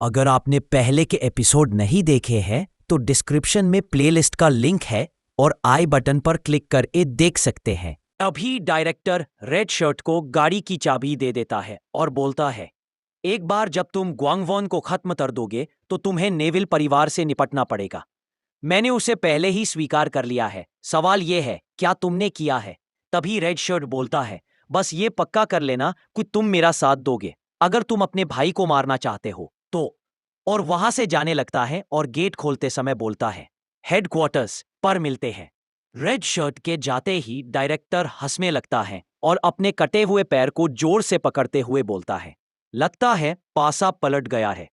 अगर आपने पहले के एपिसोड नहीं देखे हैं तो डिस्क्रिप्शन में प्लेलिस्ट का लिंक है और आई बटन पर क्लिक करके देख सकते हैं। अभी डायरेक्टर रेड शर्ट को गाड़ी की चाबी दे देता है और बोलता है, एक बार जब तुम ग्वांगवॉन को खत्म कर दोगे तो तुम्हें नेविल परिवार से निपटना पड़ेगा। मैंने उसे पहले ही स्वीकार कर लिया है, सवाल यह है क्या तुमने किया है। तभी रेड शर्ट बोलता है, बस ये पक्का कर लेना कि तुम मेरा साथ दोगे अगर तुम अपने भाई को मारना चाहते हो तो। और वहां से जाने लगता है और गेट खोलते समय बोलता है, हेडक्वार्टर्स पर मिलते हैं। रेड शर्ट के जाते ही डायरेक्टर हंसने लगता है और अपने कटे हुए पैर को जोर से पकड़ते हुए बोलता है, लगता है पासा पलट गया है।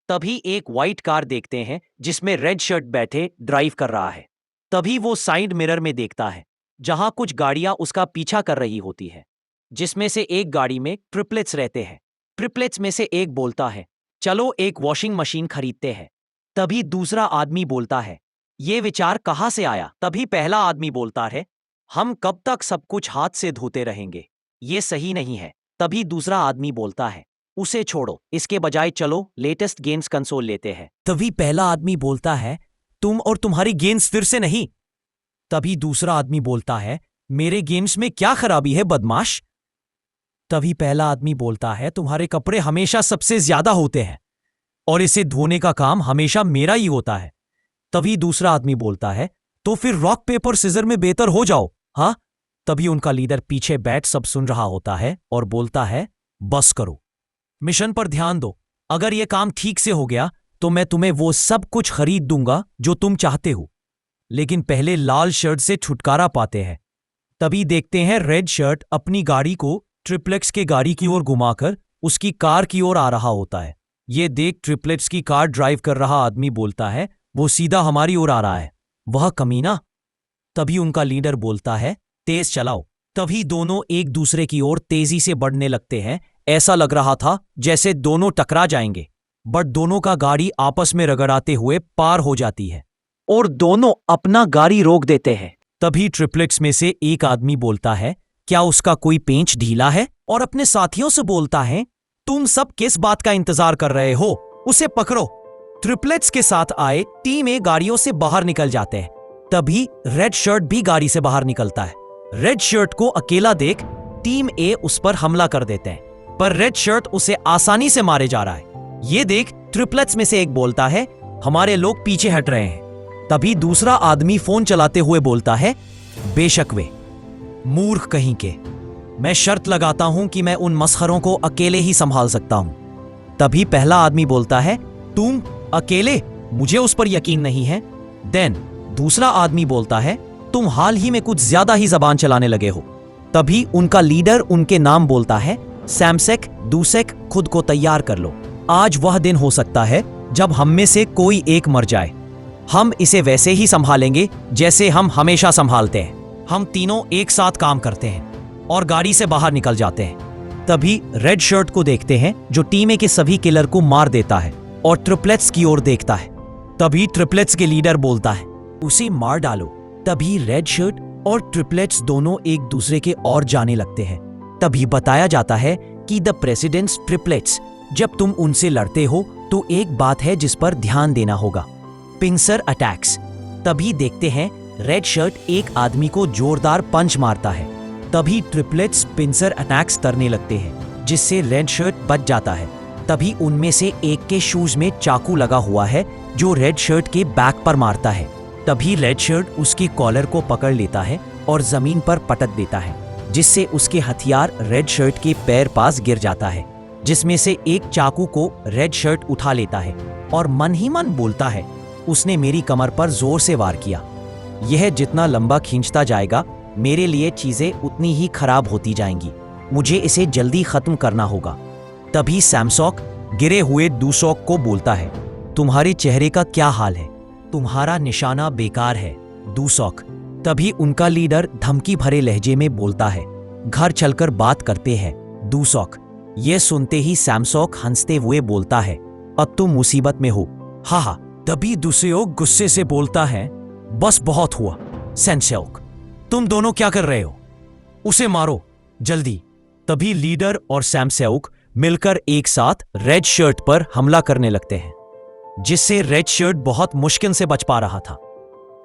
तभी एक व्हाइट कार देखते हैं जिसमें रेड शर्ट बैठे ड्राइव कर रहा है। तभी वो साइड मिरर में देखता है जहां कुछ गाड़ियां उसका पीछा कर रही होती है, जिसमें से एक गाड़ी में ट्रिपलेट्स रहते हैं। ट्रिपलेट्स में से एक बोलता है, चलो एक वॉशिंग मशीन खरीदते हैं। तभी दूसरा आदमी बोलता है, ये विचार कहां से आया। तभी पहला आदमी बोलता है, हम कब तक सब कुछ हाथ से धोते रहेंगे, ये सही नहीं है। तभी दूसरा आदमी बोलता है, उसे छोड़ो, इसके बजाय चलो लेटेस्ट गेम्स कंसोल लेते हैं। तभी पहला आदमी बोलता है, तुम और तुम्हारी गेम्स फिर से नहीं। तभी दूसरा आदमी बोलता है, मेरे गेम्स में क्या खराबी है बदमाश। तभी पहला आदमी बोलता है, तुम्हारे कपड़े हमेशा सबसे ज्यादा होते हैं और इसे धोने का काम हमेशा मेरा ही होता है। तभी दूसरा आदमी बोलता है, तो फिर रॉक पेपर सिजर में बेहतर हो जाओ, हाँ। तभी उनका लीडर पीछे बैठ सब सुन रहा होता है और बोलता है, बस करो, मिशन पर ध्यान दो। अगर यह काम ठीक से हो गया तो मैं तुम्हें वो सब कुछ खरीद दूंगा जो तुम चाहते हो, लेकिन पहले लाल शर्ट से छुटकारा पाते हैं। तभी देखते हैं रेड शर्ट अपनी गाड़ी को ट्रिपलेट्स के गाड़ी की ओर घुमाकर उसकी कार की ओर आ रहा होता है। ये देख ट्रिपलेट्स की कार ड्राइव कर रहा आदमी बोलता है, वो सीधा हमारी ओर आ रहा है, वह कमीना। तभी उनका लीडर बोलता है, तेज चलाओ। तभी दोनों एक दूसरे की ओर तेजी से बढ़ने लगते हैं। ऐसा लग रहा था जैसे दोनों टकरा जाएंगे, बट दोनों का गाड़ी आपस में रगड़ाते हुए पार हो जाती है और दोनों अपना गाड़ी रोक देते हैं। तभी ट्रिपलेट्स में से एक आदमी बोलता है, क्या उसका कोई पेंच ढीला है, और अपने साथियों से बोलता है, तुम सब किस बात का इंतजार कर रहे हो, उसे पकड़ो। ट्रिपलेट्स के साथ आए टीम ए गाड़ियों से बाहर निकल जाते हैं। तभी रेड शर्ट भी गाड़ी से बाहर निकलता है। रेड शर्ट को अकेला देख टीम ए उस पर हमला कर देते हैं, पर रेड शर्ट उसे आसानी से मारे जा रहा है। ये देख ट्रिपलेट्स में से एक बोलता है, हमारे लोग पीछे हट रहे हैं। तभी दूसरा आदमी फोन चलाते हुए बोलता है, बेशक वे मूर्ख कहीं के, मैं शर्त लगाता हूं कि मैं उन मसखरों को अकेले ही संभाल सकता हूं। तभी पहला आदमी बोलता है, तुम अकेले, मुझे उस पर यकीन नहीं है। देन दूसरा आदमी बोलता है, तुम हाल ही में कुछ ज्यादा ही जबान चलाने लगे हो। तभी उनका लीडर उनके नाम बोलता है, सैमसेक दूसेक, खुद को तैयार कर लो, आज वह दिन हो सकता है जब हम में से कोई एक मर जाए। हम इसे वैसे ही संभालेंगे जैसे हम हमेशा संभालते हैं। हम तीनों एक साथ काम करते हैं और गाड़ी से बाहर निकल जाते हैं। तभी रेड शर्ट को देखते हैं जो टीम ए के सभी किलर को मार देता है और ट्रिपलेट्स की ओर देखता है। तभी ट्रिपलेट्स के लीडर बोलता है, उसे मार डालो। तभी रेड शर्ट और ट्रिपलेट्स दोनों एक दूसरे के ओर जाने लगते हैं। तभी बताया जाता है कि द प्रेसिडेंट्स ट्रिपलेट्स, जब तुम उनसे लड़ते हो तो एक बात है जिस पर ध्यान देना होगा, पिंसर अटैक्स। तभी देखते हैं रेड शर्ट एक आदमी को जोरदार पंच मारता है। तभी ट्रिपलेट्स पिंसर अटैक्स करने लगते हैं जिससे रेड शर्ट बच जाता है। तभी उनमें से एक के शूज में चाकू लगा हुआ है जो रेड शर्ट के बैक पर मारता है। तभी रेड शर्ट उसकी कॉलर को पकड़ लेता है और जमीन पर पटक देता है, जिससे उसके हथियार रेड शर्ट के पैर पास गिर जाता है, जिसमें से एक चाकू को रेड शर्ट उठा लेता है और मन ही मन बोलता है, उसने मेरी कमर पर जोर से वार किया। यह जितना लंबा खींचता जाएगा मेरे लिए चीजें उतनी ही खराब होती जाएंगी, मुझे इसे जल्दी खत्म करना होगा। तभी सैमसॉक गिरे हुए दूसॉक को बोलता है, तुम्हारे चेहरे का क्या हाल है, तुम्हारा निशाना बेकार है दूसॉक। तभी उनका लीडर धमकी भरे लहजे में बोलता है, घर चलकर बात करते हैं दूसॉक। यह सुनते ही सैमसॉक हंसते हुए बोलता है, अब तुम मुसीबत में हो, हा हा। तभी दूसॉक गुस्से से बोलता है, बस बहुत हुआ सैमसॉक, तुम दोनों क्या कर रहे हो, उसे मारो जल्दी। तभी लीडर और सैमसॉक मिलकर एक साथ रेड शर्ट पर हमला करने लगते हैं, जिससे रेड शर्ट बहुत मुश्किल से बच पा रहा था।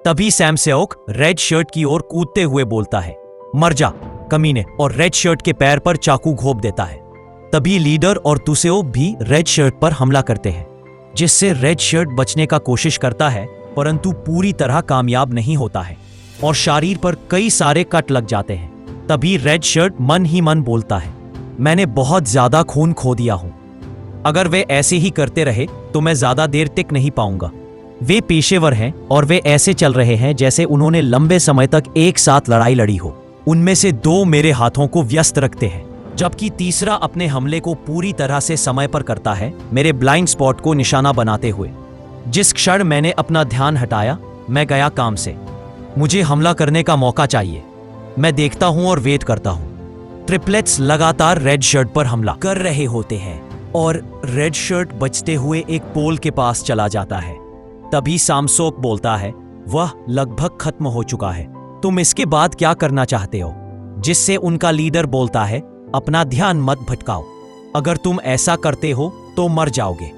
तभी सैम सेओक रेड शर्ट की ओर कूदते हुए बोलता है, मर जा कमीने, और रेड शर्ट के पैर पर चाकू घोंप देता है। तभी लीडर और तुसेओ भी रेड शर्ट पर हमला करते हैं, जिससे रेड शर्ट बचने का कोशिश करता है, परंतु पूरी तरह कामयाब नहीं होता है और शरीर पर कई सारे कट लग जाते हैं। तभी रेड शर्ट मन ही मन बोलता है, मैंने बहुत ज्यादा खून खो दिया हूं। अगर वे ऐसे ही करते रहे तो मैं ज्यादा देर टिक नहीं पाऊंगा। वे पेशेवर हैं और वे ऐसे चल रहे हैं जैसे उन्होंने लंबे समय तक एक साथ लड़ाई लड़ी हो। उनमें से दो मेरे हाथों को व्यस्त रखते हैं, जबकि तीसरा अपने हमले को पूरी तरह से समय पर करता है, मेरे ब्लाइंड स्पॉट को निशाना बनाते हुए। जिस क्षण मैंने अपना ध्यान हटाया, मैं गया काम से। मुझे हमला करने का मौका चाहिए। मैं देखता हूं और वेट करता हूं। ट्रिपलेट्स लगातार रेड शर्ट पर हमला कर रहे होते हैं और रेड शर्ट बचते हुए एक पोल के पास चला जाता है। तभी सामसोक बोलता है, वह लगभग खत्म हो चुका है, तुम इसके बाद क्या करना चाहते हो? जिससे उनका लीडर बोलता है, अपना ध्यान मत भटकाओ, अगर तुम ऐसा करते हो तो मर जाओगे,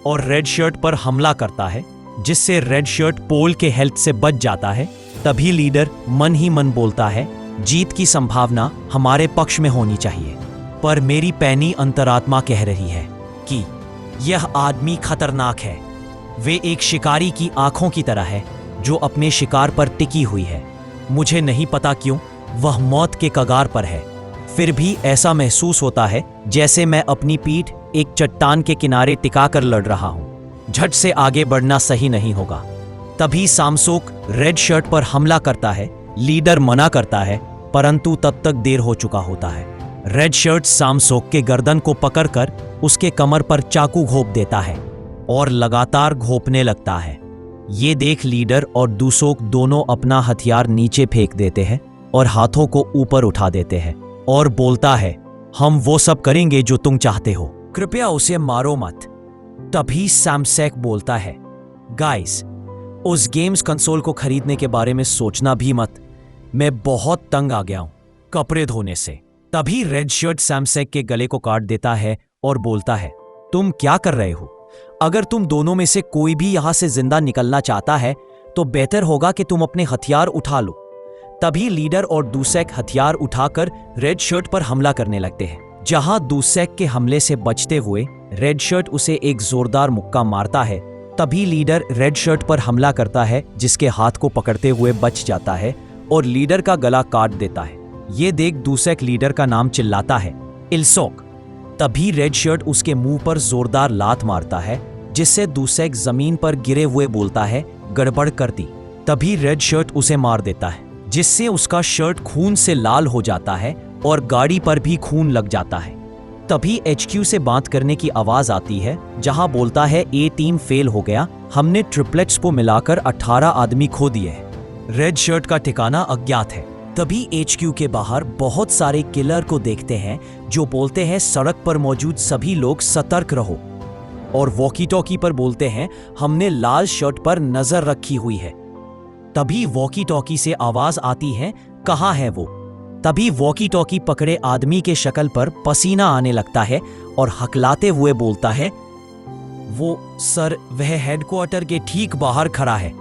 और रेड शर्ट पर हमला करता है, जिससे रेड शर्ट पोल के हेल्थ से बच जाता है। तभी लीडर मन ही मन बोलता है, जीत की संभावना हमारे पक्ष में होनी चाहिए, पर मेरी पैनी अंतरात्मा कह रही है कि यह आदमी खतरनाक है। वे एक शिकारी की आंखों की तरह है जो अपने शिकार पर टिकी हुई है। मुझे नहीं पता क्यों वह मौत के कगार पर है, फिर भी ऐसा महसूस होता है जैसे मैं अपनी पीठ एक चट्टान के किनारे टिकाकर लड़ रहा हूं। झट से आगे बढ़ना सही नहीं होगा। तभी सामसोक रेड शर्ट पर हमला करता है। लीडर मना करता है, परंतु तब तक देर हो चुका होता है। रेड शर्ट सामसोक के गर्दन को पकड़कर उसके कमर पर चाकू घोंप देता है और लगातार घोंपने लगता है। ये देख लीडर और दूसोक दोनों अपना हथियार नीचे फेंक देते हैं और हाथों को ऊपर उठा देते हैं और बोलता है, हम वो सब करेंगे जो तुम चाहते हो, कृपया उसे मारो मत। तभी सैमसेक बोलता है, गाइस, उस गेम्स कंसोल को खरीदने के बारे में सोचना भी मत, मैं बहुत तंग आ गया हूं कपड़े धोने से। तभी रेड शर्ट सैमसेक के गले को काट देता है और बोलता है, तुम क्या कर रहे हो? अगर तुम दोनों में से कोई भी यहां से जिंदा निकलना चाहता है तो बेहतर होगा कि तुम अपने हथियार उठा लो। तभी लीडर और दूसैक हथियार उठाकर रेड शर्ट पर हमला करने लगते हैं। जहां दूसैक के हमले से बचते हुए रेड शर्ट उसे एक जोरदार मुक्का मारता है, तभी लीडर रेड शर्ट पर हमला करता है, जिसके हाथ को पकड़ते हुए बच जाता है और लीडर का गला काट देता है। ये देख दूसैक लीडर का नाम चिल्लाता है, इल्सोक। तभी रेड शर्ट उसके मुंह पर जोरदार लात मारता है, जिससे दूसैक जमीन पर गिरे हुए बोलता है, गड़बड़ कर दी। तभी रेड शर्ट उसे मार देता है, जिससे उसका शर्ट खून से लाल हो जाता है और गाड़ी पर भी खून लग जाता है। तभी HQ से बात करने की आवाज आती है, जहां बोलता है, ए टीम फेल हो गया, हमने ट्रिपलेट्स को मिलाकर 18 आदमी खो दिए हैं। रेड शर्ट का ठिकाना अज्ञात है। तभी HQ के बाहर बहुत सारे किलर को देखते हैं, जो बोलते हैं, सड़क पर मौजूद सभी लोग सतर्क रहो, और वॉकी टॉकी पर बोलते हैं, हमने लाल शर्ट पर नजर रखी हुई है। तभी वॉकी टॉकी से आवाज आती है, कहाँ है वो? तभी वॉकी टॉकी पकड़े आदमी के शक्ल पर पसीना आने लगता है और हकलाते हुए बोलता है, वो सर, वह हेडक्वार्टर के ठीक बाहर खड़ा है।